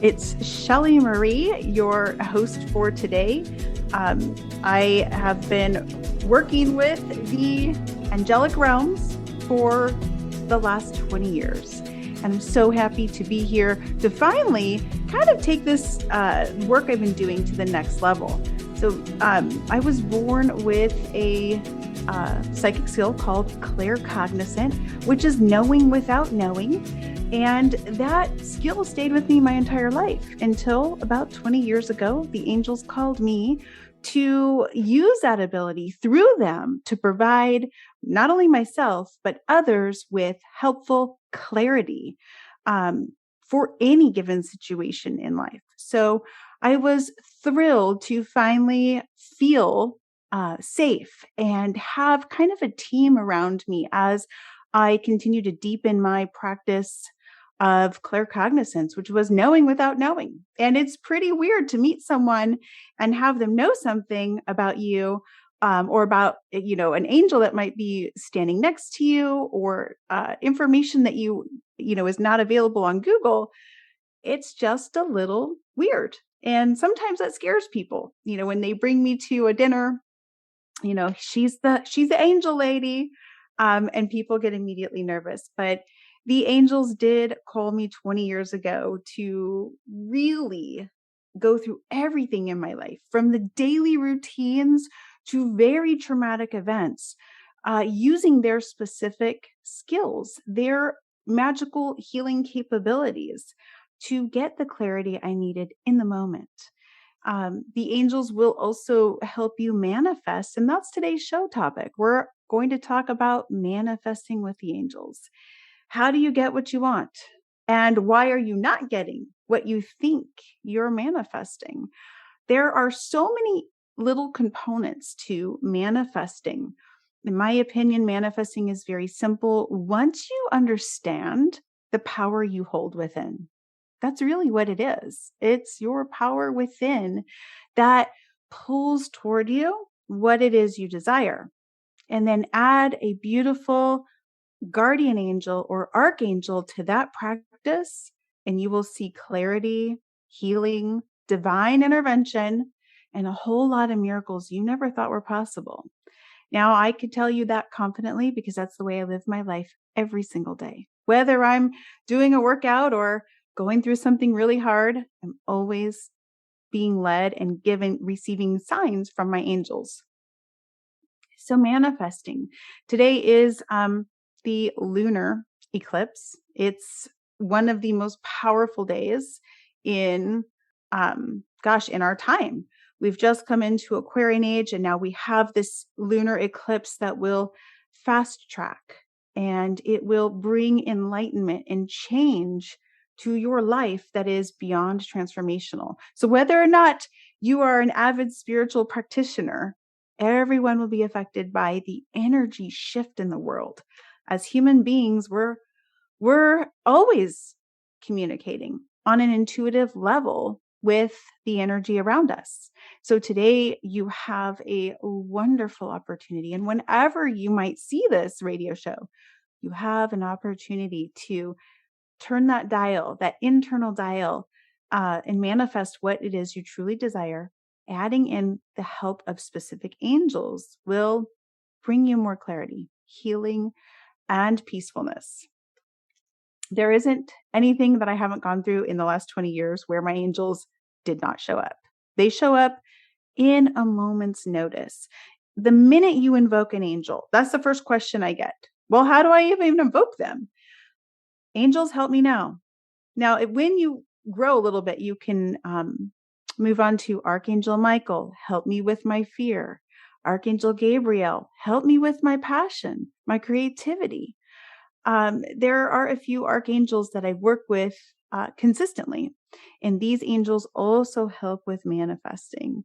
It's Shelley Marie, your host for today. I have been working with the angelic realms for the last 20 years. And I'm so happy to be here to finally kind of take this work I've been doing to the next level. So I was born with a psychic skill called claircognizant, which is knowing without knowing. And that skill stayed with me my entire life until about 20 years ago. The angels called me to use that ability through them to provide not only myself, but others with helpful clarity for any given situation in life. So I was thrilled to finally feel safe and have kind of a team around me as I continue to deepen my practice of claircognizance, which was knowing without knowing. And it's pretty weird to meet someone and have them know something about you, or about, an angel that might be standing next to you, or information that is not available on Google. It's just a little weird. And sometimes that scares people, when they bring me to a dinner, she's the angel lady. And people get immediately nervous. But the angels did call me 20 years ago to really go through everything in my life, from the daily routines to very traumatic events, using their specific skills, their magical healing capabilities to get the clarity I needed in the moment. The angels will also help you manifest, and that's today's show topic. We're going to talk about manifesting with the angels. How do you get what you want? And why are you not getting what you think you're manifesting? There are so many little components to manifesting. In my opinion, manifesting is very simple once you understand the power you hold within. That's really what it is. It's your power within that pulls toward you what it is you desire. And then add a beautiful guardian angel or archangel to that practice, and you will see clarity, healing, divine intervention, and a whole lot of miracles you never thought were possible. Now, I could tell you that confidently because that's the way I live my life every single day. Whether I'm doing a workout or going through something really hard, I'm always being led and receiving signs from my angels. So manifesting. Today is the lunar eclipse. It's one of the most powerful days in our time. We've just come into Aquarian age, and now we have this lunar eclipse that will fast track, and it will bring enlightenment and change to your life that is beyond transformational. So whether or not you are an avid spiritual practitioner, everyone will be affected by the energy shift in the world. As human beings, we're always communicating on an intuitive level with the energy around us. So today you have a wonderful opportunity. And whenever you might see this radio show, you have an opportunity to turn that dial, that internal dial, and manifest what it is you truly desire. Adding in the help of specific angels will bring you more clarity, healing, and peacefulness. There isn't anything that I haven't gone through in the last 20 years where my angels did not show up. They show up in a moment's notice. The minute you invoke an angel, that's the first question I get. Well, how do I even invoke them? Angels, help me now. Now, when you grow a little bit, you can move on to Archangel Michael, help me with my fear. Archangel Gabrielle, help me with my passion, my creativity. There are a few archangels that I work with consistently, and these angels also help with manifesting.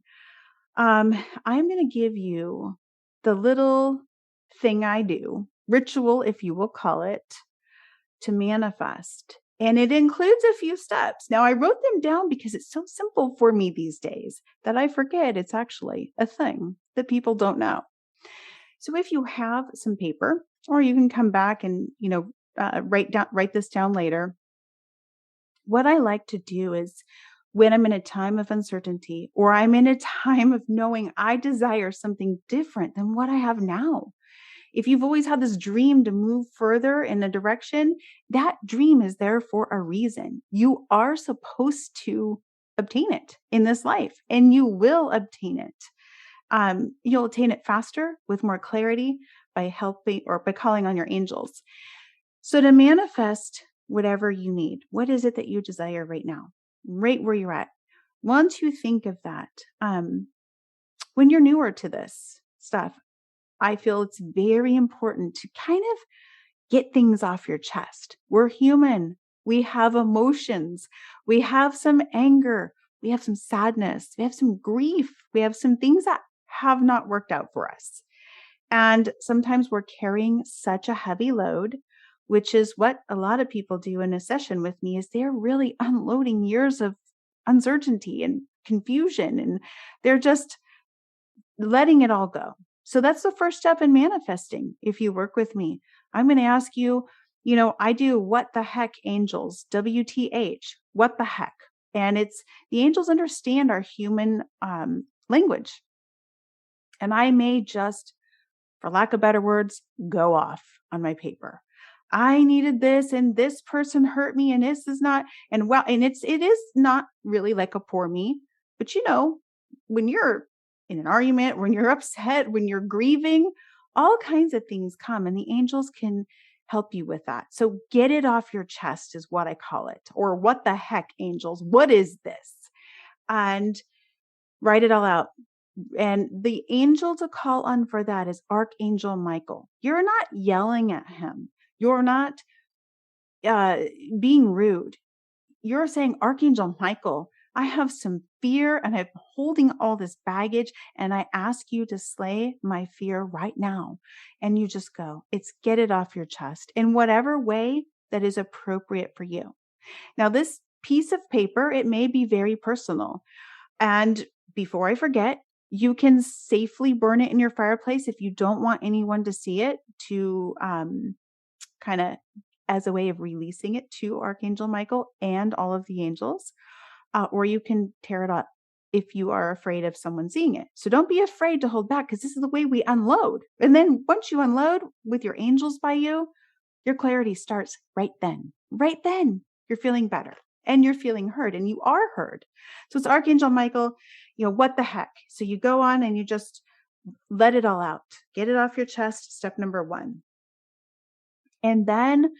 I'm going to give you the little thing I do, ritual, if you will call it, to manifest. And it includes a few steps. Now, I wrote them down because it's so simple for me these days that I forget it's actually a thing that people don't know. So if you have some paper, or you can come back and, write this down later, what I like to do is when I'm in a time of uncertainty or I'm in a time of knowing I desire something different than what I have now. If you've always had this dream to move further in a direction, that dream is there for a reason. You are supposed to obtain it in this life, and you will obtain it. You'll attain it faster with more clarity by helping or by calling on your angels. So to manifest whatever you need, what is it that you desire right now, right where you're at? Once you think of that, when you're newer to this stuff, I feel it's very important to kind of get things off your chest. We're human. We have emotions. We have some anger. We have some sadness. We have some grief. We have some things that have not worked out for us. And sometimes we're carrying such a heavy load, which is what a lot of people do in a session with me, is they're really unloading years of uncertainty and confusion, and they're just letting it all go. So that's the first step in manifesting. If you work with me, I'm going to ask you, I do what the heck angels, WTH, what the heck. And it's the angels understand our human language. And I may just, for lack of better words, go off on my paper. I needed this and this person hurt me and this is not, and it is not really like a poor me, but when you're in an argument, when you're upset, when you're grieving, all kinds of things come and the angels can help you with that. So get it off your chest is what I call it. Or what the heck, angels? What is this? And write it all out. And the angel to call on for that is Archangel Michael. You're not yelling at him. You're not being rude. You're saying, Archangel Michael, I have some fear and I'm holding all this baggage, and I ask you to slay my fear right now. And you just go, get it off your chest in whatever way that is appropriate for you. Now, this piece of paper, it may be very personal. And before I forget, you can safely burn it in your fireplace if you don't want anyone to see it, to kind of as a way of releasing it to Archangel Michael and all of the angels. Or you can tear it up if you are afraid of someone seeing it. So don't be afraid to hold back, because this is the way we unload. And then once you unload with your angels by you, your clarity starts right then. Right then, you're feeling better and you're feeling heard, and you are heard. So it's Archangel Michael, what the heck? So you go on and you just let it all out. Get it off your chest, step number 1. And then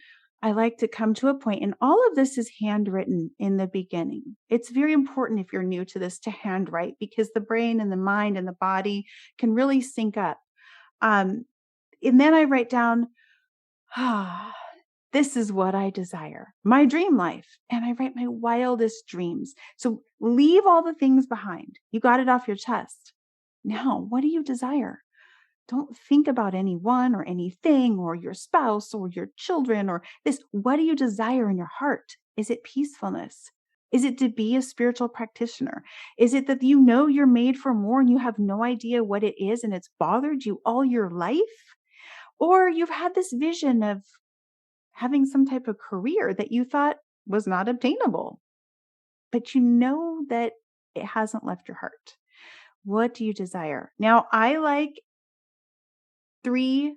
I like to come to a point, and all of this is handwritten in the beginning. It's very important if you're new to this to handwrite, because the brain and the mind and the body can really sync up. And then I write down, this is what I desire, my dream life. And I write my wildest dreams. So leave all the things behind. You got it off your chest. Now, what do you desire? Don't think about anyone or anything or your spouse or your children or this. What do you desire in your heart? Is it peacefulness? Is it to be a spiritual practitioner? Is it that you're made for more and you have no idea what it is and it's bothered you all your life? Or you've had this vision of having some type of career that you thought was not obtainable, but you know that it hasn't left your heart. What do you desire? Now, I like 3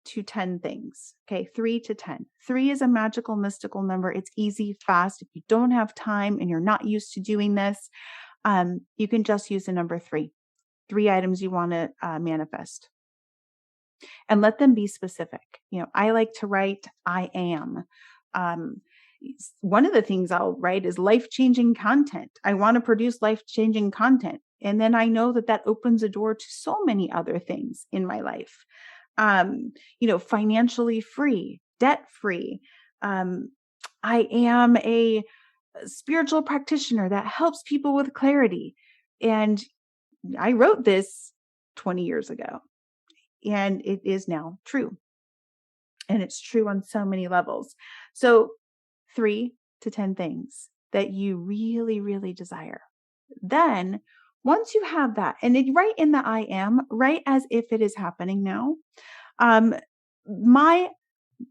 to 10 things. Okay, 3 to 10. 3 is a magical, mystical number. It's easy, fast. If you don't have time and you're not used to doing this, you can just use the number 3. 3 items you want to manifest. And let them be specific. I like to write, I am. One of the things I'll write is life-changing content. I want to produce life-changing content. And then I know that opens a door to so many other things in my life. Financially free, debt-free. I am a spiritual practitioner that helps people with clarity. And I wrote this 20 years ago, and it is now true. And it's true on so many levels. So 3 to 10 things that you really, really desire. Then once you have that, and write in the I am, write as if it is happening now. My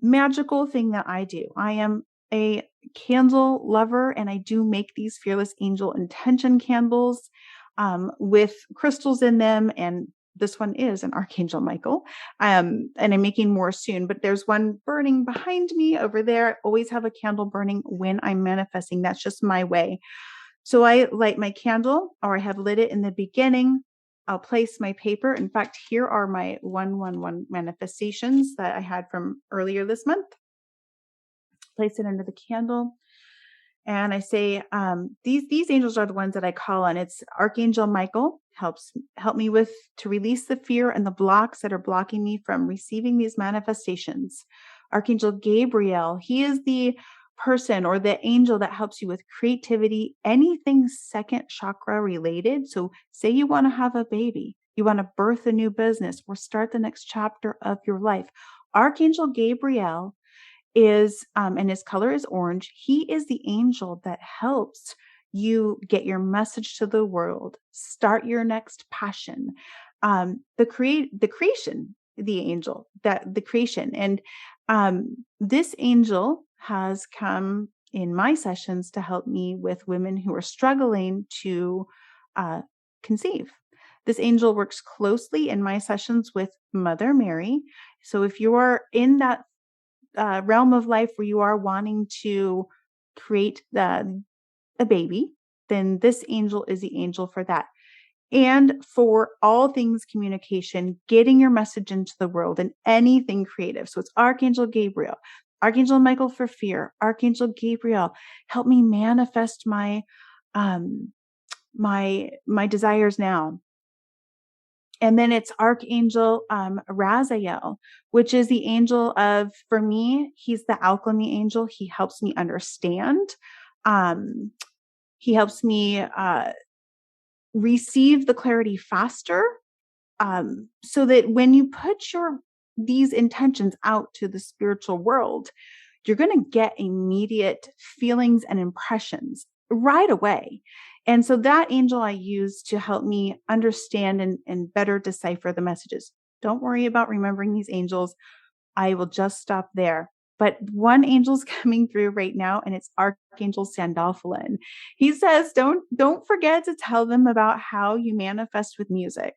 magical thing that I do, I am a candle lover, and I do make these Fearless Angel intention candles with crystals in them. And this one is an Archangel Michael. And I'm making more soon, but there's one burning behind me over there. I always have a candle burning when I'm manifesting. That's just my way. So I light my candle, or I have lit it in the beginning. I'll place my paper. In fact, here are my 111 manifestations that I had from earlier this month. Place it under the candle. And I say, these angels are the ones that I call on. It's Archangel Michael help me to release the fear and the blocks that are blocking me from receiving these manifestations. Archangel Gabrielle, he is the person or the angel that helps you with creativity, anything second chakra related. So say you want to have a baby, you want to birth a new business, or start the next chapter of your life. Archangel Gabrielle is, and his color is orange. He is the angel that helps you get your message to the world, start your next passion, the creation, the angel, that the creation. And this angel has come in my sessions to help me with women who are struggling to conceive. This angel works closely in my sessions with Mother Mary. So if you are in that realm of life where you are wanting to create a baby, then this angel is the angel for that. And for all things communication, getting your message into the world and anything creative. So it's Archangel Gabriel, Archangel Michael for fear, Archangel Gabriel, help me manifest my desires now. And then it's Archangel Raziel, which is the angel of, for me, he's the alchemy angel. He helps me understand. He helps me receive the clarity faster, so that when you put these intentions out to the spiritual world, you're going to get immediate feelings and impressions right away. And so that angel I use to help me understand and better decipher the messages. Don't worry about remembering these angels. I will just stop there. But one angel's coming through right now, and it's Archangel Sandalphon. He says, don't forget to tell them about how you manifest with music.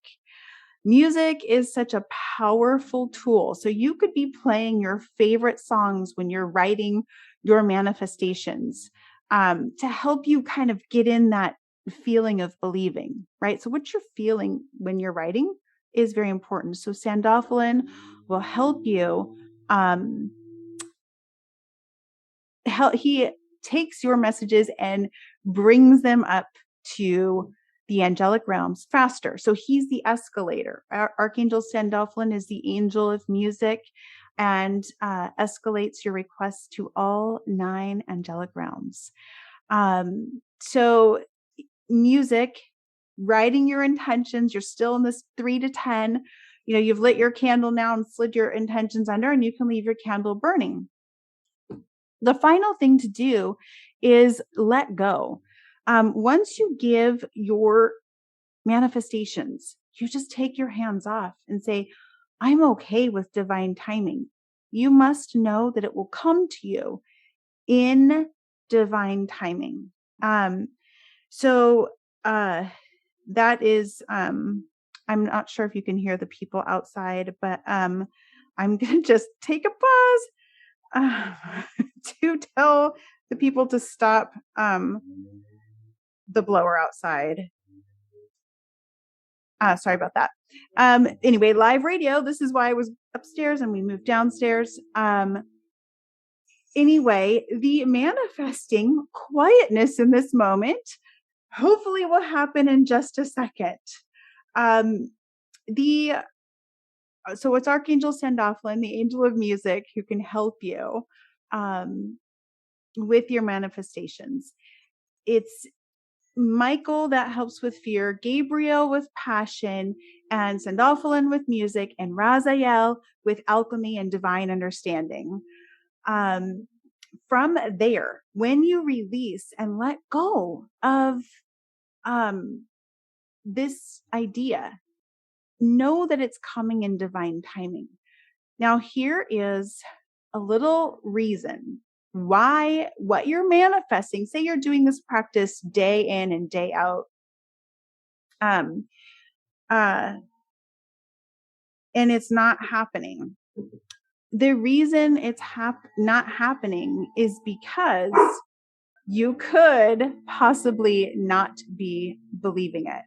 Music is such a powerful tool. So you could be playing your favorite songs when you're writing your manifestations, to help you kind of get in that feeling of believing, right? So what you're feeling when you're writing is very important. So Sandalphon will help you. He takes your messages and brings them up to the angelic realms faster. So he's the escalator. Archangel Sandalphon is the angel of music and escalates your requests to all 9 angelic realms. So music, writing your intentions, you're still in this 3 to 10, you've lit your candle now and slid your intentions under, and you can leave your candle burning. The final thing to do is let go. Once you give your manifestations, you just take your hands off and say, I'm okay with divine timing. You must know that it will come to you in divine timing. So that is, I'm not sure if you can hear the people outside, but I'm going to just take a pause to tell the people to stop the blower outside. Sorry about that. Anyway, live radio. This is why I was upstairs and we moved downstairs. Anyway, the manifesting quietness in this moment hopefully will happen in just a second. So it's Archangel Sandalphon, the angel of music, who can help you with your manifestations. It's Michael that helps with fear, Gabriel with passion, and Sandalphon with music, and Raziel with alchemy and divine understanding. From there, when you release and let go of this idea, know that it's coming in divine timing. Now, here is a little reason what you're manifesting. Say you're doing this practice day in and day out. Um, uh, and it's not happening. The reason it's not happening is because you could possibly not be believing it.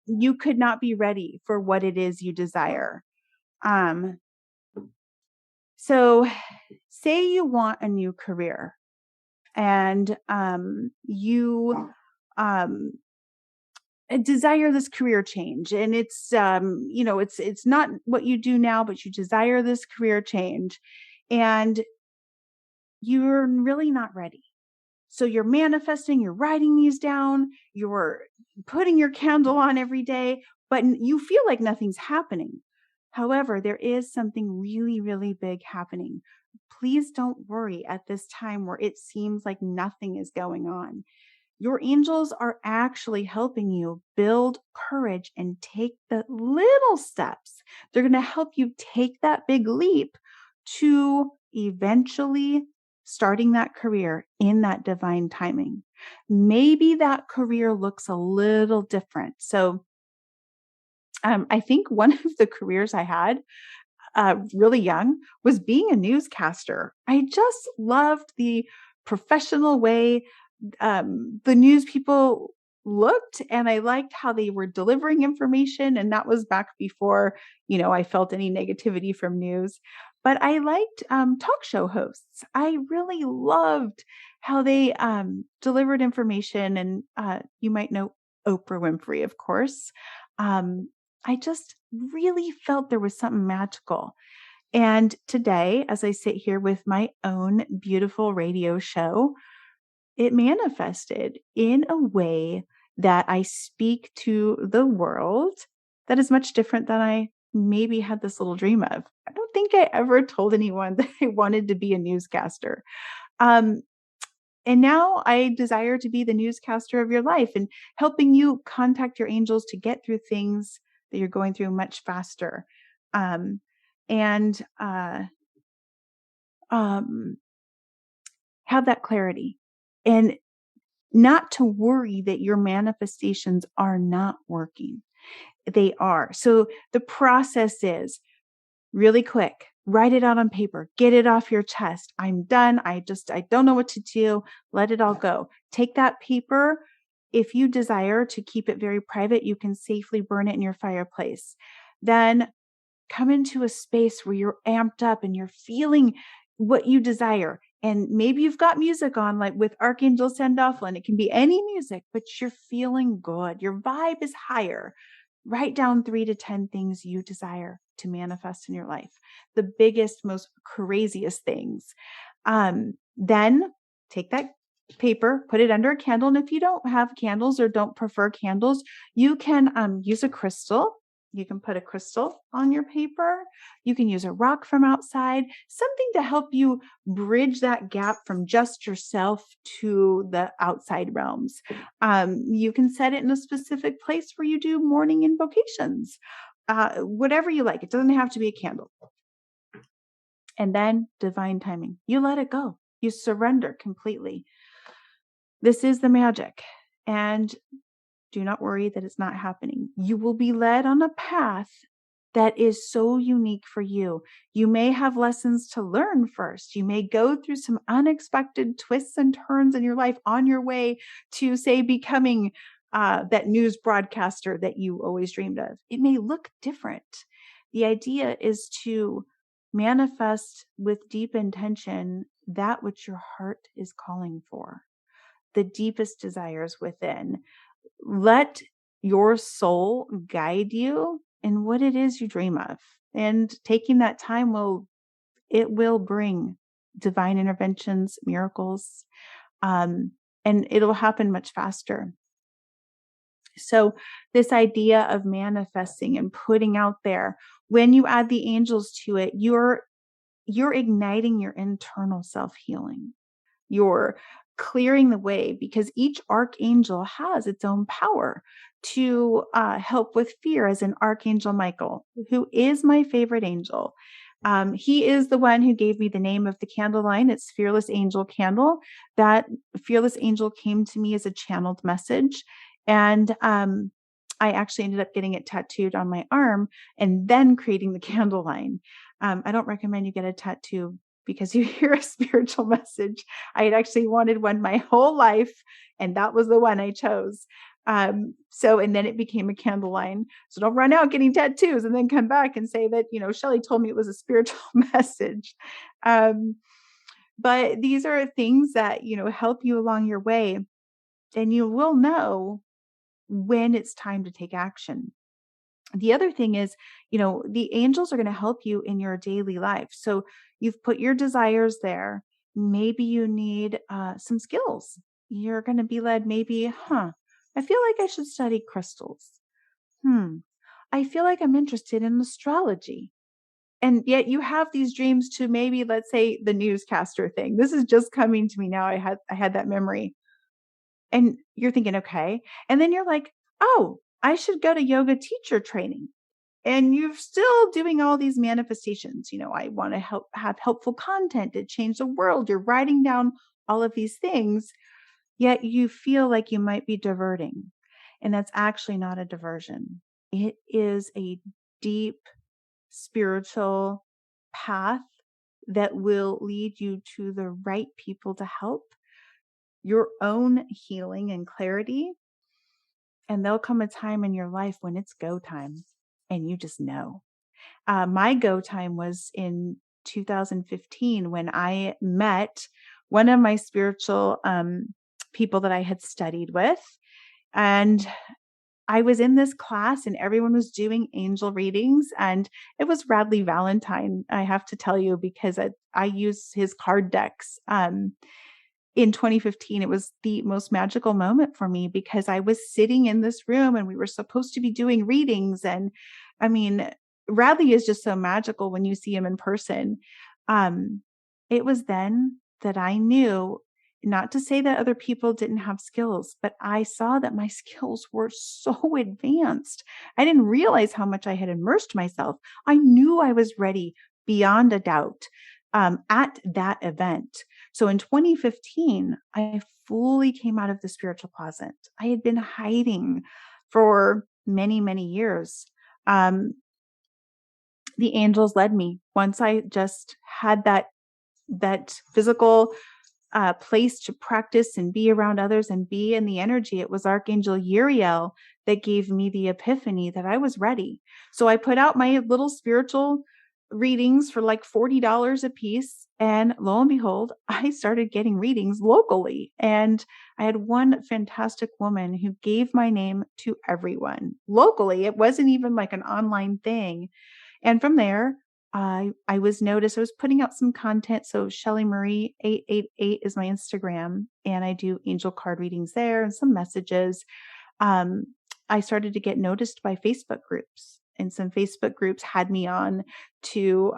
You could not be ready for what it is you desire. So say you want a new career and you desire this career change, and it's it's not what you do now, but you desire this career change and you're really not ready. So you're manifesting, you're writing these down, you're putting your candle on every day, but you feel like nothing's happening. However, there is something really, really big happening. Please don't worry at this time where it seems like nothing is going on. Your angels are actually helping you build courage and take the little steps. They're going to help you take that big leap to eventually starting that career in that divine timing. Maybe that career looks a little different. So I think one of the careers I had really young was being a newscaster. I just loved the professional way the news people looked, and I liked how they were delivering information. And that was back before, I felt any negativity from news. But I liked talk show hosts. I really loved how they delivered information. And you might know Oprah Winfrey, of course. I just really felt there was something magical. And today, as I sit here with my own beautiful radio show, it manifested in a way that I speak to the world that is much different than I maybe had this little dream of. I don't think I ever told anyone that I wanted to be a newscaster. And now I desire to be the newscaster of your life and helping you contact your angels to get through things that you're going through much faster. And have that clarity and not to worry that your manifestations are not working. They are. So the process is really quick. Write it out on paper. Get it off your chest. I'm done. I don't know what to do. Let it all go. Take that paper. If you desire to keep it very private, you can safely burn it in your fireplace. Then come into a space where you're amped up and you're feeling what you desire. And maybe you've got music on, like with Archangel Sandalphon. It can be any music, but you're feeling good. Your vibe is higher. Write down 3 to 10 things you desire to manifest in your life. The biggest, most craziest things. Then take that paper, put it under a candle. And if you don't have candles or don't prefer candles, you can use a crystal. You can put a crystal on your paper. You can use a rock from outside, something to help you bridge that gap from just yourself to the outside realms. You can set it in a specific place where you do morning invocations, whatever you like. It doesn't have to be a candle. And then divine timing. You let it go. You surrender completely. This is the magic. And do not worry that it's not happening. You will be led on a path that is so unique for you. You may have lessons to learn first. You may go through some unexpected twists and turns in your life on your way to, say, becoming that news broadcaster that you always dreamed of. It may look different. The idea is to manifest with deep intention that which your heart is calling for, the deepest desires within. Let your soul guide you in what it is you dream of. And taking that time will bring divine interventions, miracles, and it'll happen much faster. So this idea of manifesting and putting out there, when you add the angels to it, you're igniting your internal self-healing. You're clearing the way, because each archangel has its own power to help with fear, as in Archangel Michael, who is my favorite angel. He is the one who gave me the name of the candle line. It's Fearless Angel Candle. That Fearless Angel came to me as a channeled message. And I actually ended up getting it tattooed on my arm and then creating the candle line. I don't recommend you get a tattoo because you hear a spiritual message. I had actually wanted one my whole life, and that was the one I chose. And then it became a candle line. So don't run out getting tattoos and then come back and say that, Shelley told me it was a spiritual message. But these are things that, help you along your way, and you will know when it's time to take action. The other thing is, the angels are going to help you in your daily life. So you've put your desires there. Maybe you need some skills. You're going to be led, maybe, I feel like I should study crystals. I feel like I'm interested in astrology. And yet you have these dreams to maybe, let's say, the newscaster thing. This is just coming to me now. I had that memory. And you're thinking, okay. And then you're like, oh, I should go to yoga teacher training. And you're still doing all these manifestations. I want to have helpful content to change the world. You're writing down all of these things, yet you feel like you might be diverting. And that's actually not a diversion. It is a deep spiritual path that will lead you to the right people to help your own healing and clarity. And there'll come a time in your life when it's go time and you just know. My go time was in 2015 when I met one of my spiritual people that I had studied with. And I was in this class and everyone was doing angel readings, and it was Radley Valentine, I have to tell you, because I use his card decks. In 2015, it was the most magical moment for me because I was sitting in this room and we were supposed to be doing readings. And I mean, Radley is just so magical when you see him in person. It was then that I knew, not to say that other people didn't have skills, but I saw that my skills were so advanced. I didn't realize how much I had immersed myself. I knew I was ready beyond a doubt at that event. So in 2015, I fully came out of the spiritual closet. I had been hiding for many, many years. The angels led me. Once I just had that physical place to practice and be around others and be in the energy, it was Archangel Gabrielle that gave me the epiphany that I was ready. So I put out my little spiritual readings for like $40 a piece. And lo and behold, I started getting readings locally. And I had one fantastic woman who gave my name to everyone locally. It wasn't even like an online thing. And from there, I was noticed. I was putting out some content. So Shelley Marie 888 is my Instagram, and I do angel card readings there and some messages. I started to get noticed by Facebook groups, and some Facebook groups had me on to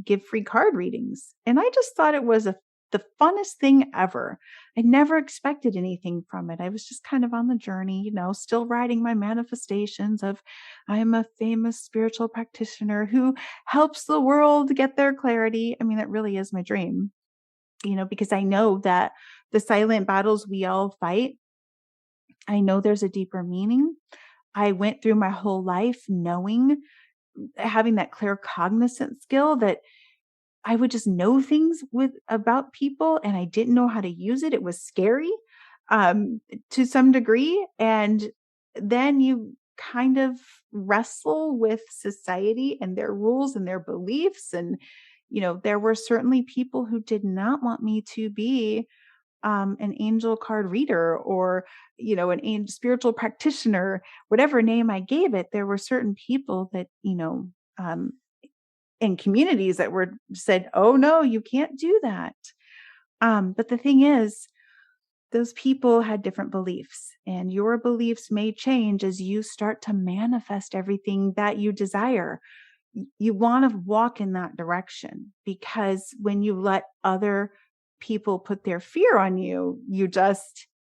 give free card readings. And I just thought it was the funnest thing ever. I never expected anything from it. I was just kind of on the journey, still writing my manifestations of I am a famous spiritual practitioner who helps the world get their clarity. I mean, that really is my dream, because I know that the silent battles we all fight, I know there's a deeper meaning. I went through my whole life having that claircognizant skill that I would just know things about people and I didn't know how to use it. It was scary to some degree. And then you kind of wrestle with society and their rules and their beliefs. And, there were certainly people who did not want me to be an angel card reader or, an spiritual practitioner, whatever name I gave it. There were certain people that, in communities that were said, oh no, you can't do that. But the thing is, those people had different beliefs, and your beliefs may change as you start to manifest everything that you desire. You want to walk in that direction, because when you let other people put their fear on you, you're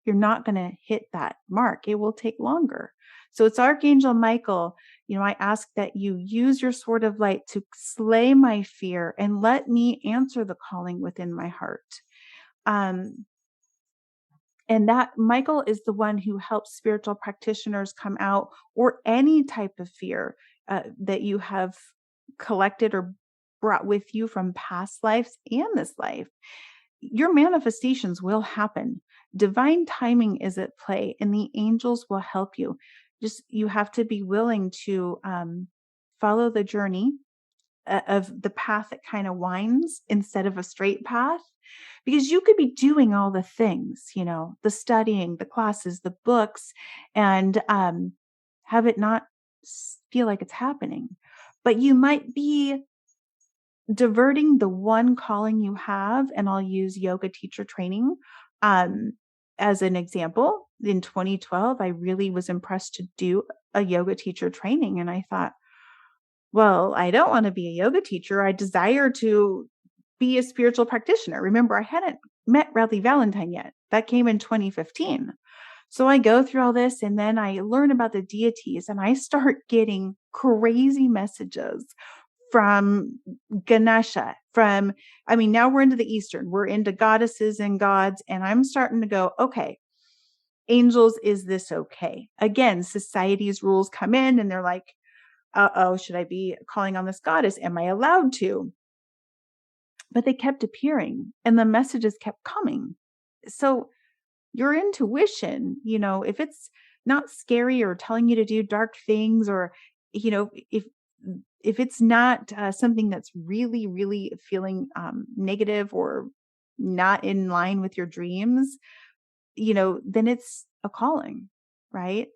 not going to hit that mark. It will take longer. So it's Archangel Michael, I ask that you use your sword of light to slay my fear and let me answer the calling within my heart. Um, and that Michael is the one who helps spiritual practitioners come out, or any type of fear that you have collected or brought with you from past lives and this life. Your manifestations will happen. Divine timing is at play, and the angels will help you. Just you have to be willing to follow the journey of the path that kind of winds instead of a straight path, because you could be doing all the things, the studying, the classes, the books, and have it not feel like it's happening. But you might be diverting the one calling you have, and I'll use yoga teacher training as an example. In 2012, I really was impressed to do a yoga teacher training, and I thought, well, I don't want to be a yoga teacher. I desire to be a spiritual practitioner. Remember, I hadn't met Radley Valentine yet. That came in 2015. So I go through all this, and then I learn about the deities, and I start getting crazy messages from Ganesha, now we're into the Eastern, we're into goddesses and gods. And I'm starting to go, okay, angels, is this okay? Again, society's rules come in and they're like, should I be calling on this goddess? Am I allowed to? But they kept appearing and the messages kept coming. So your intuition, if it's not scary or telling you to do dark things, or, if it's not something that's really, really feeling negative or not in line with your dreams, then it's a calling, right?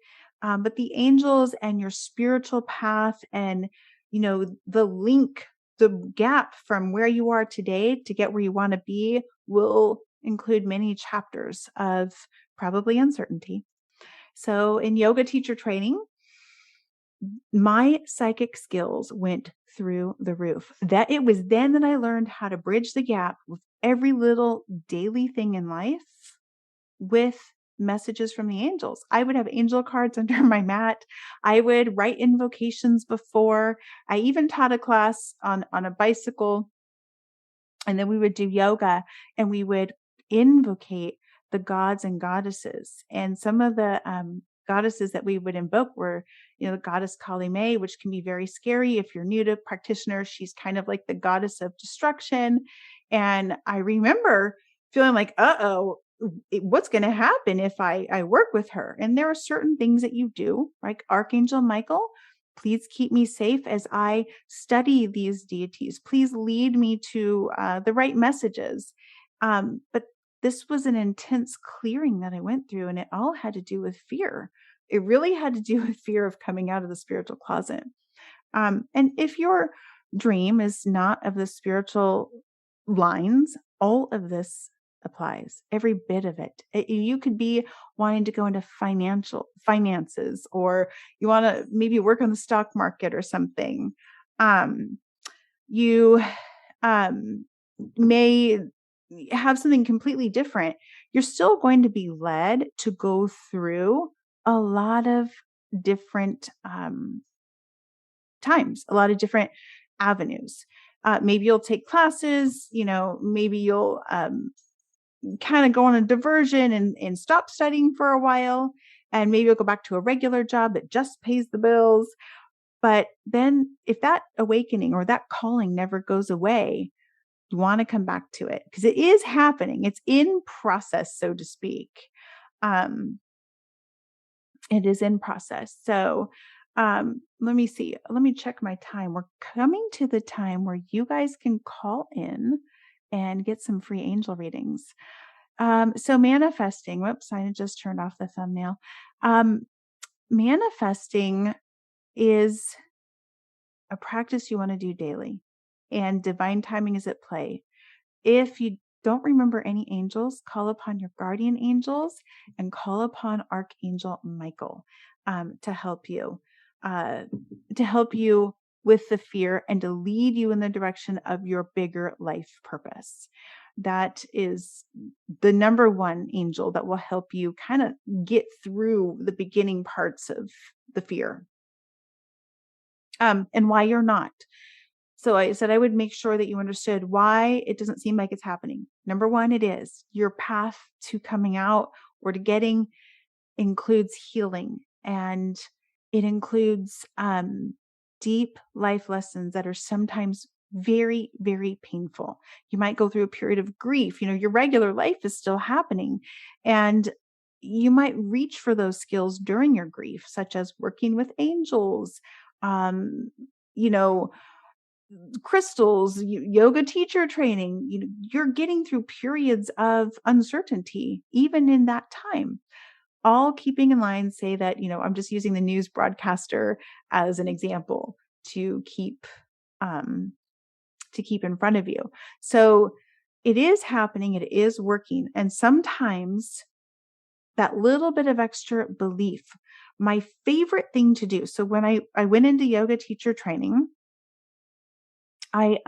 But the angels and your spiritual path and, the link, the gap from where you are today to get where you want to be will include many chapters of probably uncertainty. So in yoga teacher training, my psychic skills went through the roof. That it was then that I learned how to bridge the gap with every little daily thing in life with messages from the angels. I would have angel cards under my mat. I would write invocations before. I even taught a class on a bicycle, and then we would do yoga and we would invocate the gods and goddesses. And some of the goddesses that we would invoke were, the goddess Kali May, which can be very scary. If you're new to practitioner, she's kind of like the goddess of destruction. And I remember feeling like, what's going to happen if I work with her? And there are certain things that you do, like Archangel Michael, please keep me safe as I study these deities. Please lead me to the right messages. But this was an intense clearing that I went through, and it all had to do with fear. It really had to do with fear of coming out of the spiritual closet. And if your dream is not of the spiritual lines, all of this applies, every bit of it. You could be wanting to go into finances, or you want to maybe work on the stock market or something. You may have something completely different. You're still going to be led to go through a lot of different times, a lot of different avenues. Maybe you'll take classes, maybe you'll kind of go on a diversion and stop studying for a while. And maybe you'll go back to a regular job that just pays the bills. But then if that awakening or that calling never goes away, you want to come back to it because it is happening. It's in process, so to speak. It is in process. So let me see. Let me check my time. We're coming to the time where you guys can call in and get some free angel readings. So manifesting, whoops, I just turned off the thumbnail. Manifesting is a practice you want to do daily, and divine timing is at play. If you don't remember any angels, call upon your guardian angels and call upon Archangel Michael to help you with the fear and to lead you in the direction of your bigger life purpose. That is the number one angel that will help you kind of get through the beginning parts of the fear. and why you're not. So I said I would make sure that you understood why it doesn't seem like it's happening. Number one, it is your path to coming out or to getting includes healing, and it includes deep life lessons that are sometimes very, very painful. You might go through a period of grief. Your regular life is still happening, and you might reach for those skills during your grief, such as working with angels, um, you know, crystals, yoga teacher training. You're getting through periods of uncertainty, even in that time, all keeping in line, say that, I'm just using the news broadcaster as an example to keep um, in front of you. So it is happening, it is working. And sometimes that little bit of extra belief, my favorite thing to do. So when I went into yoga teacher training, I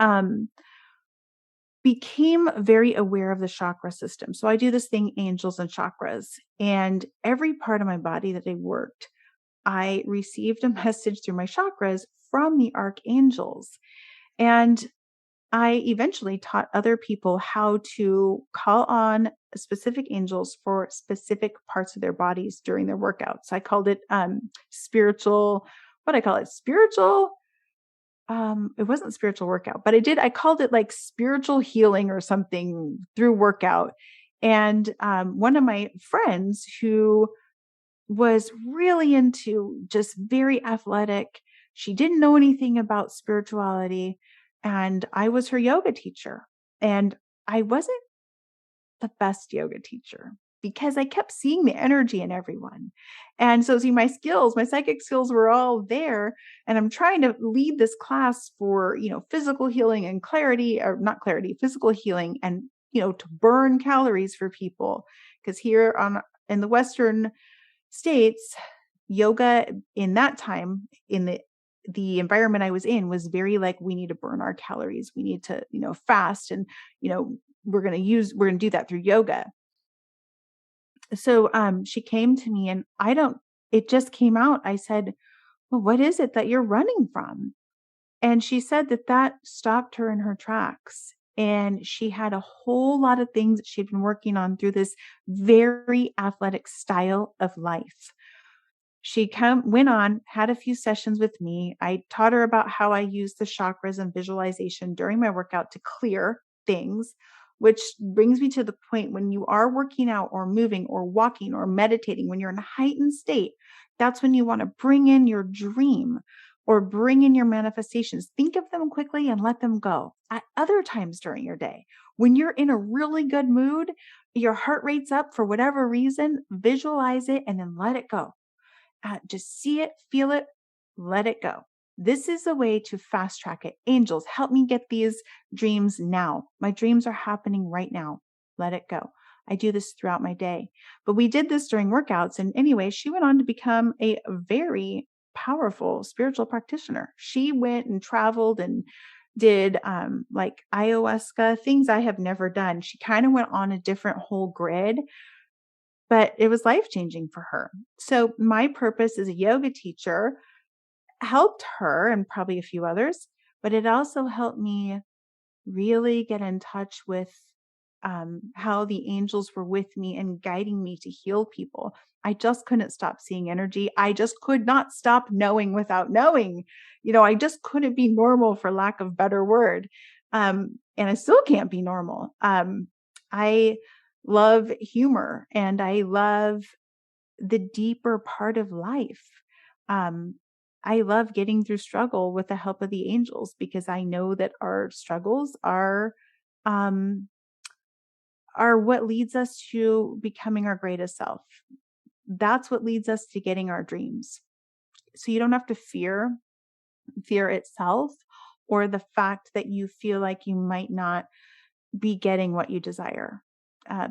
became very aware of the chakra system. So I do this thing, angels and chakras, and every part of my body that I worked, I received a message through my chakras from the archangels. And I eventually taught other people how to call on specific angels for specific parts of their bodies during their workouts. I called it spiritual, what I call it, spiritual. It wasn't spiritual workout, but I called it like spiritual healing or something through workout. And one of my friends who was really into just very athletic, she didn't know anything about spirituality, and I was her yoga teacher. And I wasn't the best yoga teacher because I kept seeing the energy in everyone. And so see, my skills, my psychic skills were all there. And I'm trying to lead this class for, physical healing and clarity, or not clarity, physical healing, and, to burn calories for people. Because here in the Western states, yoga in that time, in the environment I was in, was very like, we need to burn our calories. We need to, fast. And, we're going to do that through yoga. So she came to me, and it just came out. I said, well, what is it that you're running from? And she said that stopped her in her tracks. And she had a whole lot of things that she'd been working on through this very athletic style of life. She went on, had a few sessions with me. I taught her about how I use the chakras and visualization during my workout to clear things, which brings me to the point when you are working out or moving or walking or meditating, when you're in a heightened state, that's when you want to bring in your dream or bring in your manifestations. Think of them quickly and let them go. At other times during your day, when you're in a really good mood, your heart rate's up for whatever reason, visualize it and then let it go. Just see it, feel it, let it go. This is a way to fast track it. Angels, help me get these dreams now. My dreams are happening right now. Let it go. I do this throughout my day. But we did this during workouts. And anyway, she went on to become a very powerful spiritual practitioner. She went and traveled and did like ayahuasca, things I have never done. She kind of went on a different whole grid, but it was life-changing for her. So my purpose as a yoga teacher helped her and probably a few others, but it also helped me really get in touch with how the angels were with me and guiding me to heal people. I just couldn't stop seeing energy. I just could not stop knowing without knowing. I just couldn't be normal, for lack of a better word. And I still can't be normal. I love humor, and I love the deeper part of life. I love getting through struggle with the help of the angels, because I know that our struggles are what leads us to becoming our greatest self. That's what leads us to getting our dreams. So you don't have to fear itself, or the fact that you feel like you might not be getting what you desire,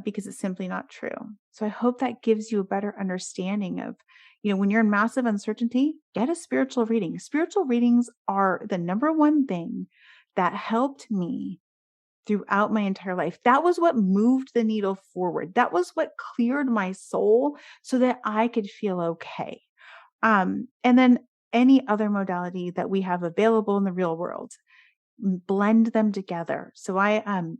because it's simply not true. So I hope that gives you a better understanding of, when you're in massive uncertainty, get a spiritual reading. Spiritual readings are the number one thing that helped me throughout my entire life. That was what moved the needle forward. That was what cleared my soul so that I could feel okay. And then any other modality that we have available in the real world. Blend them together. So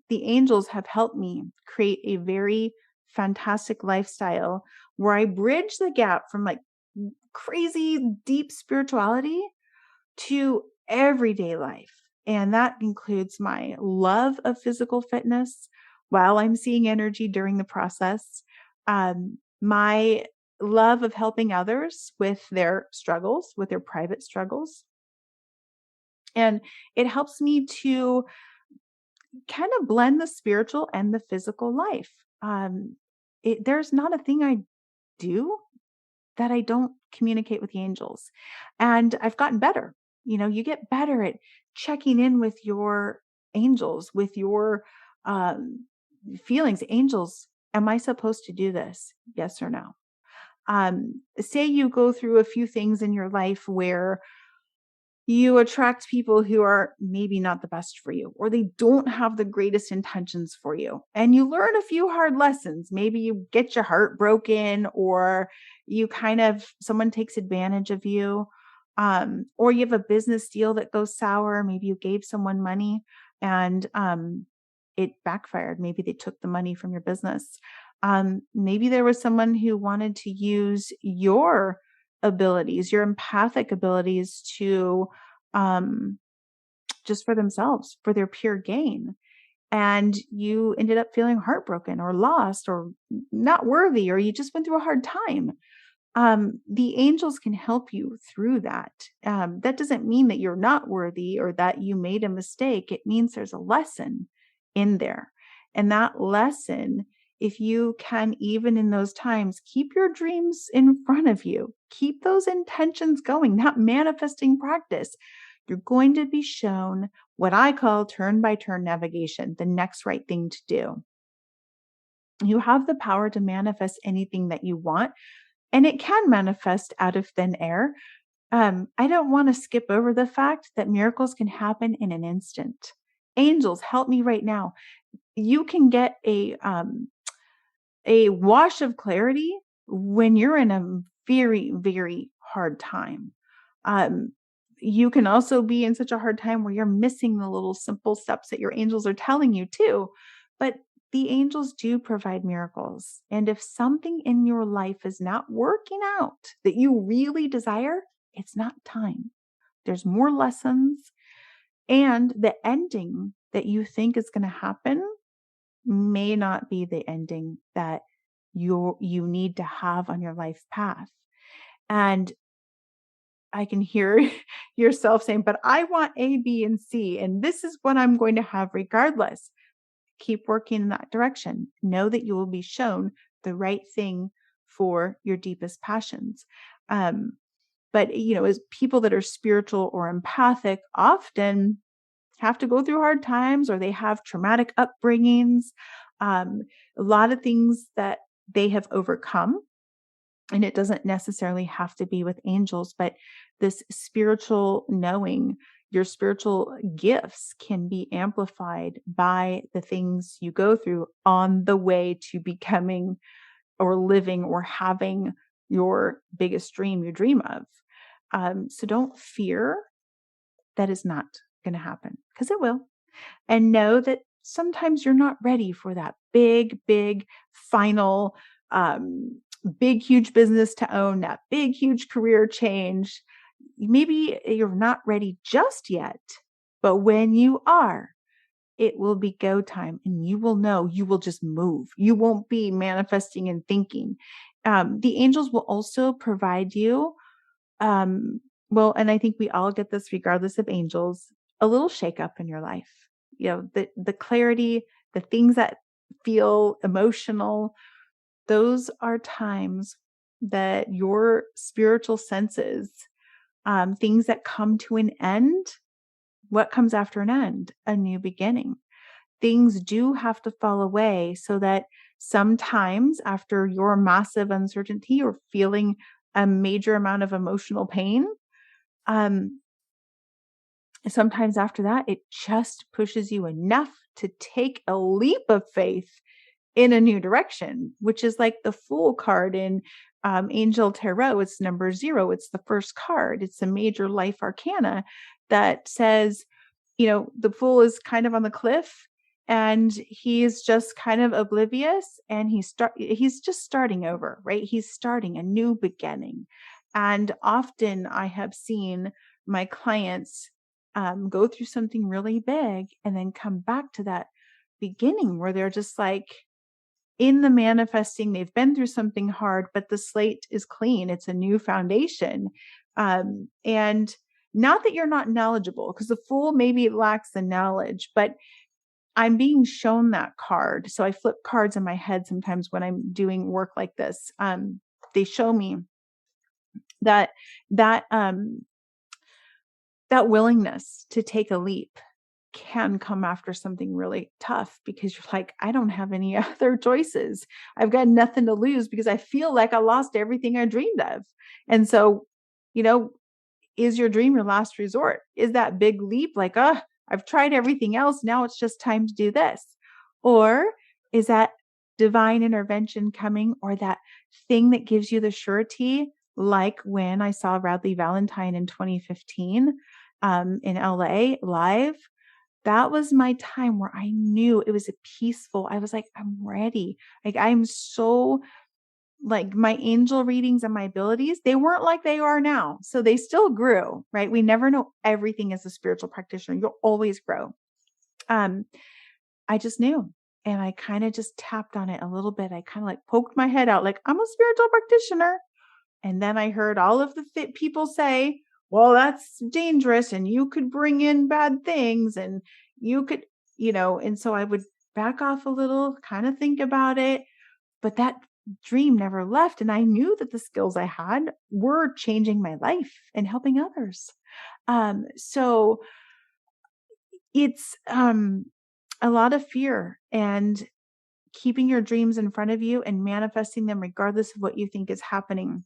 the angels have helped me create a very fantastic lifestyle where I bridge the gap from like crazy deep spirituality to everyday life. And that includes my love of physical fitness while I'm seeing energy during the process, my love of helping others with their struggles, with their private struggles. And it helps me to kind of blend the spiritual and the physical life. There's not a thing I do that I don't communicate with the angels. And I've gotten better. You get better at checking in with your angels, with your feelings. Angels, am I supposed to do this? Yes or no? Say you go through a few things in your life where you attract people who are maybe not the best for you, or they don't have the greatest intentions for you. And you learn a few hard lessons. Maybe you get your heart broken, or someone takes advantage of you. Or you have a business deal that goes sour. Maybe you gave someone money and it backfired. Maybe they took the money from your business. Maybe there was someone who wanted to use your abilities, your empathic abilities to just for themselves, for their pure gain. And you ended up feeling heartbroken or lost or not worthy, or you just went through a hard time. The angels can help you through that. That doesn't mean that you're not worthy or that you made a mistake. It means there's a lesson in there. And that lesson, if you can, even in those times, keep your dreams in front of you, keep those intentions going, that manifesting practice, you're going to be shown what I call turn by turn navigation, the next right thing to do. You have the power to manifest anything that you want, and it can manifest out of thin air. I don't want to skip over the fact that miracles can happen in an instant. Angels, help me right now. You can get a wash of clarity when you're in a very, very hard time. You can also be in such a hard time where you're missing the little simple steps that your angels are telling you too. But the angels do provide miracles. And if something in your life is not working out that you really desire, it's not time. There's more lessons. And the ending that you think is going to happen may not be the ending that you need to have on your life path. And I can hear yourself saying, but I want A, B, and C, and this is what I'm going to have regardless. Keep working in that direction. Know that you will be shown the right thing for your deepest passions. But as people that are spiritual or empathic often have to go through hard times, or they have traumatic upbringings, a lot of things that they have overcome. And it doesn't necessarily have to be with angels, but this spiritual knowing, your spiritual gifts can be amplified by the things you go through on the way to becoming or living or having your biggest dream you dream of. So don't fear that is not going to happen, because it will. And know that sometimes you're not ready for that big, final, big, huge business to own, that big, huge career change. Maybe you're not ready just yet, but when you are, it will be go time, and you will know. You will just move. You won't be manifesting and thinking. The angels will also provide you, and I think we all get this regardless of angels, a little shakeup in your life. The clarity, the things that feel emotional, those are times that your spiritual senses, things that come to an end. What comes after an end? A new beginning. Things do have to fall away, so that sometimes after your massive uncertainty or feeling a major amount of emotional pain, sometimes after that, it just pushes you enough to take a leap of faith in a new direction, which is like the Fool card in Angel Tarot. It's number 0. It's the first card. It's a major life arcana that says, the Fool is kind of on the cliff and he's just kind of oblivious, and he's just starting over, right? He's starting a new beginning. And often I have seen my clients go through something really big and then come back to that beginning where they're just like in the manifesting. They've been through something hard, but the slate is clean. It's a new foundation. And not that you're not knowledgeable, because the Fool maybe lacks the knowledge, but I'm being shown that card. So I flip cards in my head sometimes when I'm doing work like this. They show me that willingness to take a leap can come after something really tough, because you're like, I don't have any other choices. I've got nothing to lose because I feel like I lost everything I dreamed of. And so, is your dream your last resort? Is that big leap like, I've tried everything else, now it's just time to do this? Or is that divine intervention coming, or that thing that gives you the surety, like when I saw Radley Valentine in 2015 in LA live? That was my time where I knew it was I was like, I'm ready. Like, I'm so, like, my angel readings and my abilities, they weren't like they are now. So they still grew, right? We never know everything as a spiritual practitioner. You'll always grow. I just knew. And I kind of just tapped on it a little bit. I kind of like poked my head out like, I'm a spiritual practitioner. And then I heard all of the fit people say, well, that's dangerous, and you could bring in bad things, and you could, and so I would back off a little, kind of think about it. But that dream never left. And I knew that the skills I had were changing my life and helping others. So it's a lot of fear, and keeping your dreams in front of you and manifesting them regardless of what you think is happening.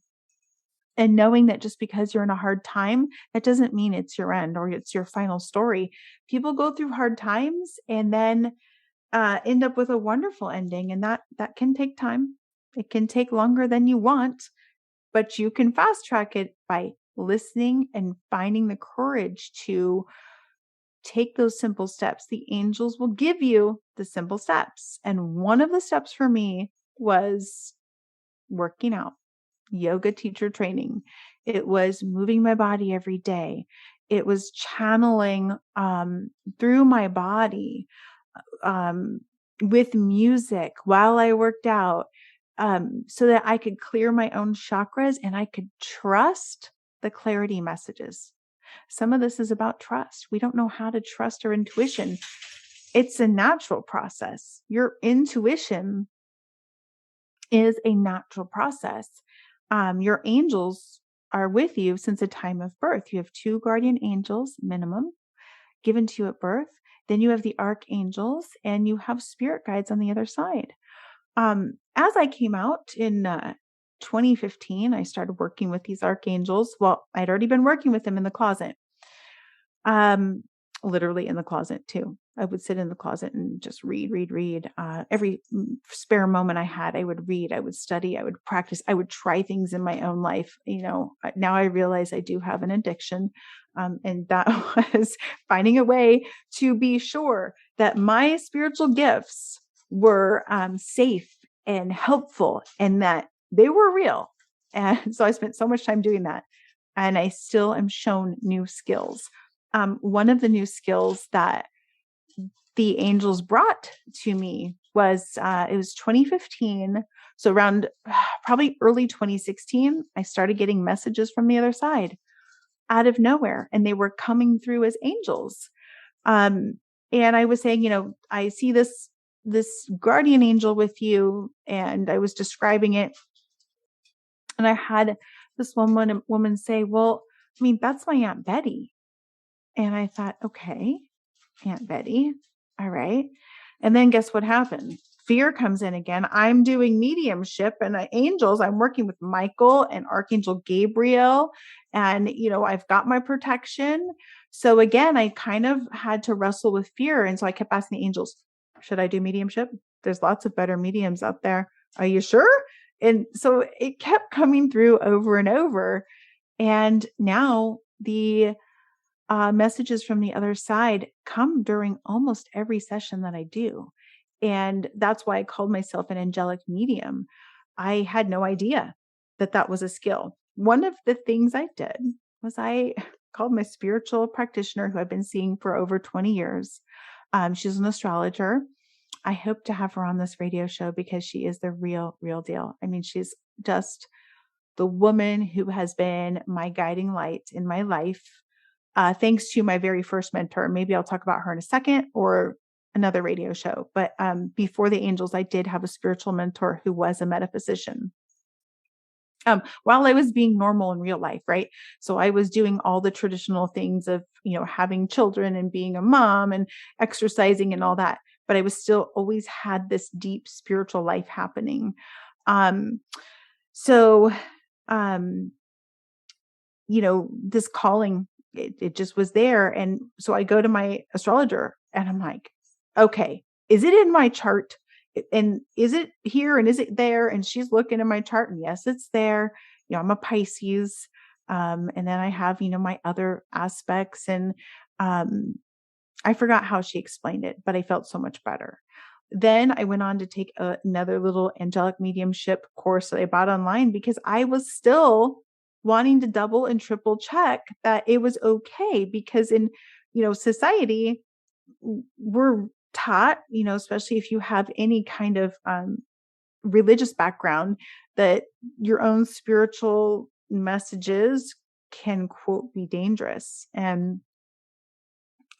And knowing that just because you're in a hard time, that doesn't mean it's your end or it's your final story. People go through hard times and then end up with a wonderful ending. And that can take time. It can take longer than you want, but you can fast track it by listening and finding the courage to take those simple steps. The angels will give you the simple steps. And one of the steps for me was working out. Yoga teacher training. It was moving my body every day. It was channeling through my body with music while I worked out, so that I could clear my own chakras and I could trust the clarity messages. Some of this is about trust. We don't know how to trust our intuition. It's a natural process. Your intuition is a natural process. Your angels are with you since the time of birth. You have 2 guardian angels minimum given to you at birth. Then you have the archangels, and you have spirit guides on the other side. As I came out in 2015, I started working with these archangels. Well, I'd already been working with them in the closet. Literally in the closet too. I would sit in the closet and just read. Every spare moment I had, I would read, I would study, I would practice, I would try things in my own life. Now I realize I do have an addiction. And that was finding a way to be sure that my spiritual gifts were safe and helpful, and that they were real. And so I spent so much time doing that. And I still am shown new skills. One of the new skills that the angels brought to me was, it was 2015. So around probably early 2016, I started getting messages from the other side out of nowhere, and they were coming through as angels. And I was saying, I see this guardian angel with you, and I was describing it. And I had this woman say, well, that's my Aunt Betty. And I thought, okay, Aunt Betty. All right. And then guess what happened? Fear comes in again. I'm doing mediumship and angels. I'm working with Michael and Archangel Gabrielle. And, I've got my protection. So again, I kind of had to wrestle with fear. And so I kept asking the angels, should I do mediumship? there's lots of better mediums out there. Are you sure? And so it kept coming through over and over. And now the messages from the other side come during almost every session that I do. And that's why I called myself an angelic medium. I had no idea that that was a skill. One of the things I did was I called my spiritual practitioner who I've been seeing for over 20 years. She's an astrologer. I hope to have her on this radio show because she is the real deal. I mean, she's just the woman who has been my guiding light in my life. Thanks to my very first mentor. Maybe I'll talk about her in a second or another radio show. But before the angels, I did have a spiritual mentor who was a metaphysician. While I was being normal in real life, right? So I was doing all the traditional things of, having children and being a mom and exercising and all that. But I was still always had this deep spiritual life happening. So, this calling, it just was there. And so I go to my astrologer and I'm like, okay, is it in my chart? And is it here? And is it there? And she's looking at my chart and yes, it's there. I'm a Pisces. And then I have, my other aspects and, I forgot how she explained it, but I felt so much better. Then I went on to take another little angelic mediumship course that I bought online because I was still wanting to double and triple check that it was okay. Because in, society, we're taught, especially if you have any kind of religious background, that your own spiritual messages can, quote, be dangerous. And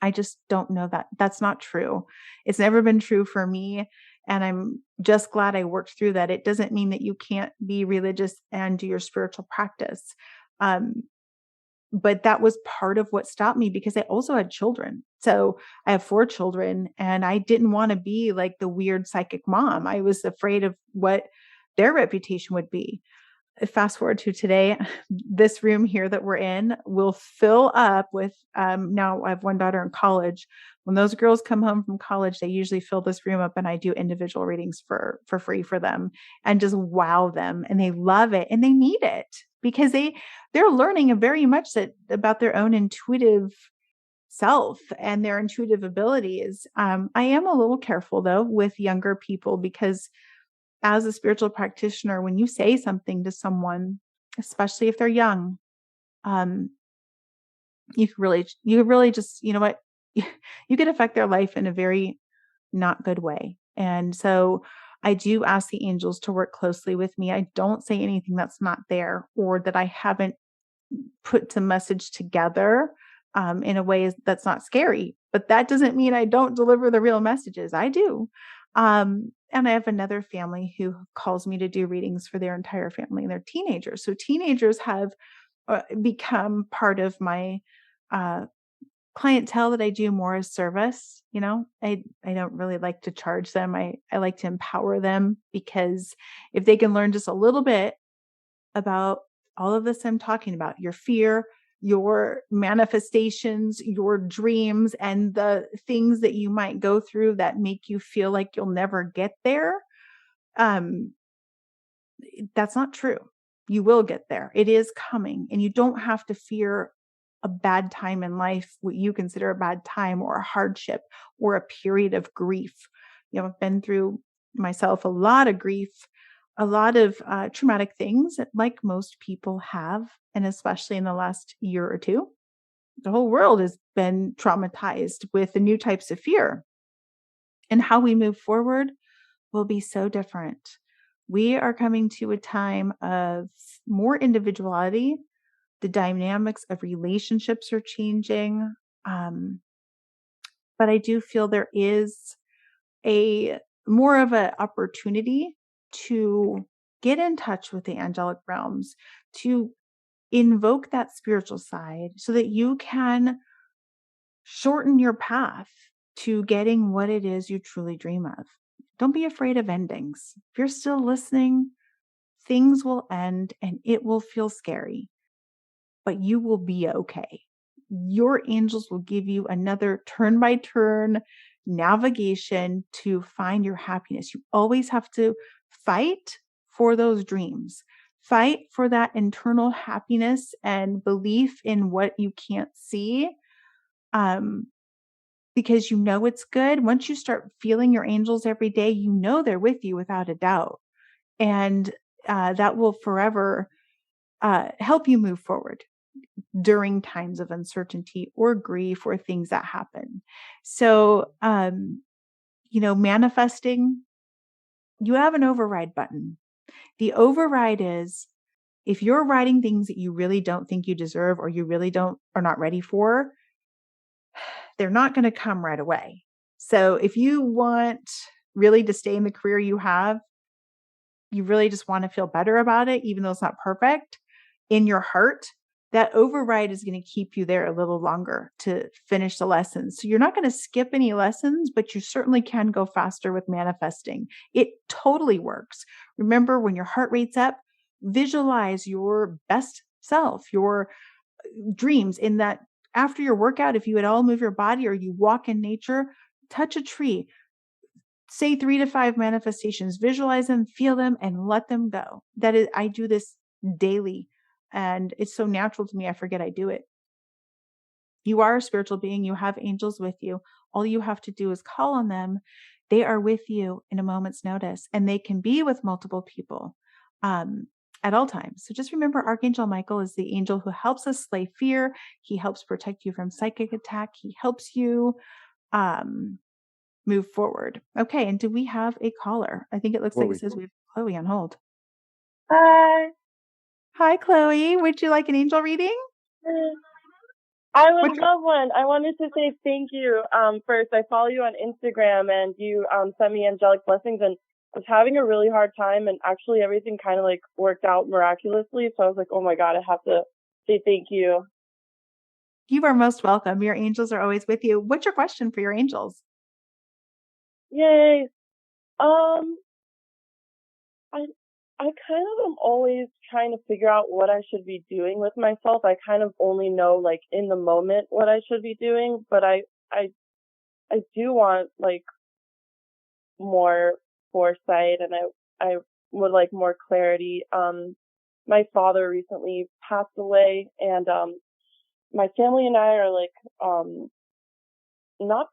I just don't know that that's not true. It's never been true for me. And I'm just glad I worked through that. It doesn't mean that you can't be religious and do your spiritual practice. But that was part of what stopped me because I also had children. So I have 4 children and I didn't want to be like the weird psychic mom. I was afraid of what their reputation would be. Fast forward to today, this room here that we're in will fill up with, now I have one daughter in college. When those girls come home from college, they usually fill this room up and I do individual readings for free for them and just wow them. And they love it and they need it because they're learning very much about their own intuitive self and their intuitive abilities. I am a little careful though with younger people because as a spiritual practitioner, when you say something to someone, especially if they're young, you really just, you know what, you could affect their life in a very not good way. And so I do ask the angels to work closely with me. I don't say anything that's not there or that I haven't put the message together in a way that's not scary. But that doesn't mean I don't deliver the real messages. I do. And I have another family who calls me to do readings for their entire family and they're teenagers. So teenagers have become part of my clientele that I do more as service. I don't really like to charge them. I like to empower them because if they can learn just a little bit about all of this I'm talking about, your fear, your manifestations, your dreams, and the things that you might go through that make you feel like you'll never get there. That's not true. You will get there. It is coming, and you don't have to fear a bad time in life, what you consider a bad time or a hardship or a period of grief. I've been through myself a lot of grief, a lot of traumatic things like most people have. And especially in the last year or two, the whole world has been traumatized with the new types of fear. And how we move forward will be so different. We are coming to a time of more individuality. The dynamics of relationships are changing. But I do feel there is a more of an opportunity to get in touch with the angelic realms, to invoke that spiritual side so that you can shorten your path to getting what it is you truly dream of. Don't be afraid of endings. If you're still listening, things will end and it will feel scary, but you will be okay. Your angels will give you another turn by turn navigation to find your happiness. You always have to fight for those dreams, fight for that internal happiness and belief in what you can't see. Um, because you know it's good. Once you start feeling your angels every day, you know they're with you without a doubt. And that will forever help you move forward during times of uncertainty or grief or things that happen. So, manifesting, you have an override button. The override is if you're writing things that you really don't think you deserve or you really are not ready for, they're not going to come right away. So if you want really to stay in the career you have, you really just want to feel better about it, even though it's not perfect in your heart, that override is going to keep you there a little longer to finish the lessons. So you're not going to skip any lessons, but you certainly can go faster with manifesting. It totally works. Remember, when your heart rate's up, visualize your best self, your dreams in that after your workout, if you at all move your body or you walk in nature, touch a tree, say 3 to 5 manifestations, visualize them, feel them, and let them go. That is, I do this daily and it's so natural to me. I forget I do it. You are a spiritual being. You have angels with you. All you have to do is call on them. They are with you in a moment's notice, and they can be with multiple people at all times. So just remember, Archangel Michael is the angel who helps us slay fear. He helps protect you from psychic attack. He helps you move forward. Okay. And do we have a caller? I think it looks like it says we have Chloe on hold. Hi. Hi, Chloe. Would you like an angel reading? I would love one. I wanted to say thank you. First, I follow you on Instagram and you sent me angelic blessings, and I was having a really hard time, and actually everything kind of like worked out miraculously. So I was like, oh my God, I have to say thank you. You are most welcome. Your angels are always with you. What's your question for your angels? Yay. I kind of am always trying to figure out what I should be doing with myself. I kind of only know like in the moment what I should be doing, but I do want like more foresight, and I would like more clarity. My father recently passed away, and my family and I are like not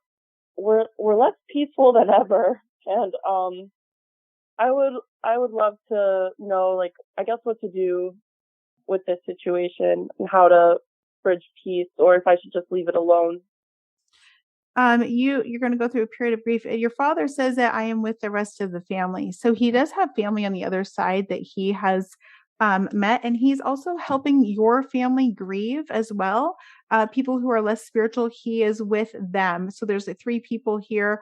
we're less peaceful than ever, and I would love to know, like, I guess what to do with this situation and how to bridge peace, or if I should just leave it alone. You're going to go through a period of grief. Your father says that I am with the rest of the family. So he does have family on the other side that he has met, and he's also helping your family grieve as well. People who are less spiritual, he is with them. So there's 3 people here,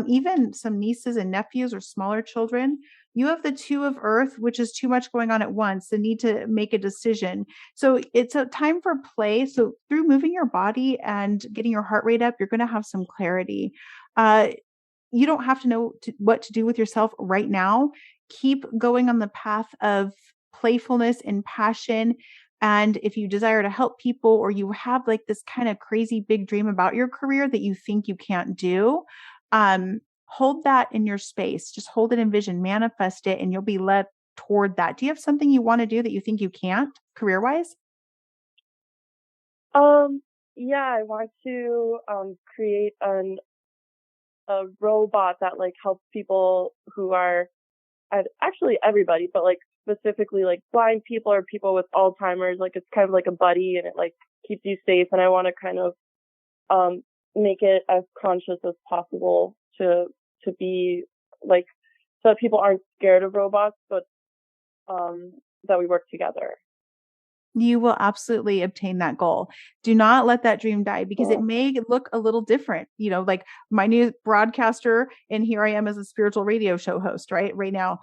even some nieces and nephews or smaller children. You have the 2 of earth, which is too much going on at once, the need to make a decision. So it's a time for play. So through moving your body and getting your heart rate up, you're going to have some clarity. You don't have to know what to do with yourself right now. Keep going on the path of playfulness and passion. And if you desire to help people, or you have like this kind of crazy big dream about your career that you think you can't do, hold that in your space. Just hold it in vision, manifest it, and you'll be led toward that. Do you have something you want to do that you think you can't career-wise? Yeah, I want to create a robot that like helps people who are actually everybody, but like specifically like blind people or people with Alzheimer's. Like it's kind of like a buddy, and it like keeps you safe. And I want to kind of make it as conscious as possible to be like, so that people aren't scared of robots, but that we work together. You will absolutely obtain that goal. Do not let that dream die, because it may look a little different. Like my new broadcaster, and here I am as a spiritual radio show host, right now.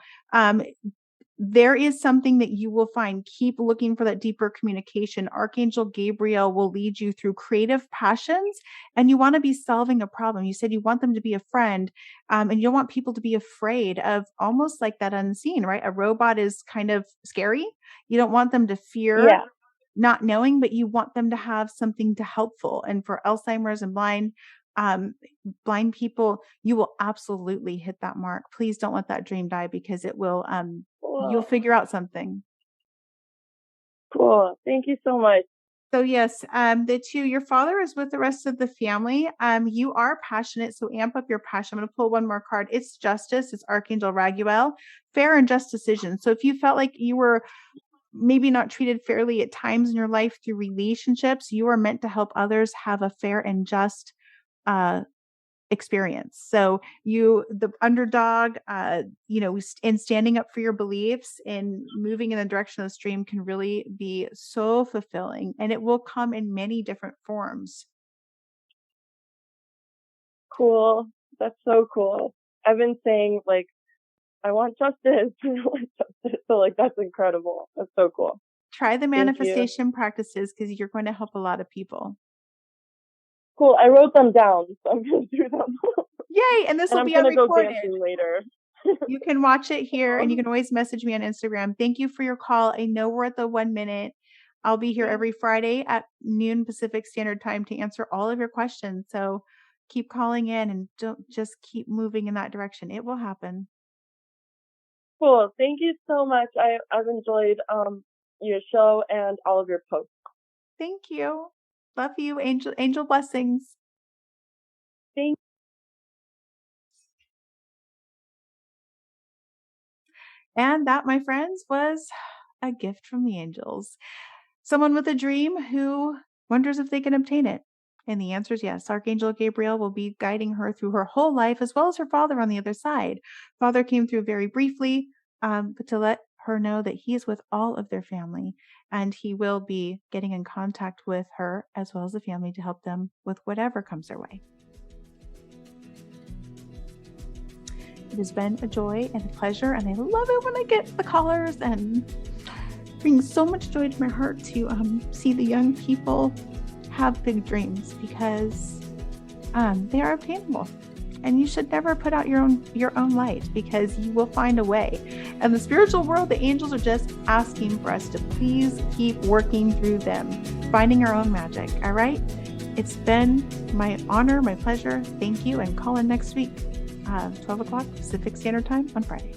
There is something that you will find. Keep looking for that deeper communication. Archangel Gabrielle will lead you through creative passions, and you want to be solving a problem. You said you want them to be a friend, and you don't want people to be afraid of almost like that unseen, right? A robot is kind of scary. You don't want them to fear not knowing, but you want them to have something to helpful. And for Alzheimer's and blind, Blind people, you will absolutely hit that mark. Please don't let that dream die because it will, you'll Cool. figure out something. Cool. Thank you so much. So yes, your father is with the rest of the family. You are passionate, so amp up your passion. I'm going to pull one more card. It's justice. It's Archangel Gabrielle, fair and just decisions. So if you felt like you were maybe not treated fairly at times in your life through relationships, you are meant to help others have a fair and just experience. So the underdog, in standing up for your beliefs and moving in the direction of the stream can really be so fulfilling, and it will come in many different forms. Cool. That's so cool. I've been saying like, I want justice. I want justice. So like, that's incredible. That's so cool. Try the Thank you. manifestation practices because you're going to help a lot of people. Cool. I wrote them down, so I'm going to do them. Yay. And this And will I'm be going to go recorded. dancing later. You can watch it here and you can always message me on Instagram. Thank you for your call. I know we're at the 1 minute. I'll be here every Friday at noon Pacific Standard Time to answer all of your questions. So keep calling in and don't just keep moving in that direction. It will happen. Cool. Thank you so much. I've enjoyed your show and all of your posts. Thank you. Love you. Angel blessings. Thank And that, my friends, was a gift from the angels. Someone with a dream who wonders if they can obtain it. And the answer is yes. Archangel Gabrielle will be guiding her through her whole life, as well as her father on the other side. Father came through very briefly, but to let her know that he is with all of their family, and he will be getting in contact with her as well as the family to help them with whatever comes their way. It has been a joy and a pleasure, and I love it when I get the callers, and brings so much joy to my heart to see the young people have big dreams, because they are obtainable, and you should never put out your own light, because you will find a way. And the spiritual world, the angels are just asking for us to please keep working through them, finding our own magic. All right, it's been my honor, my pleasure. Thank you, and call in next week, 12 o'clock Pacific Standard Time on Friday.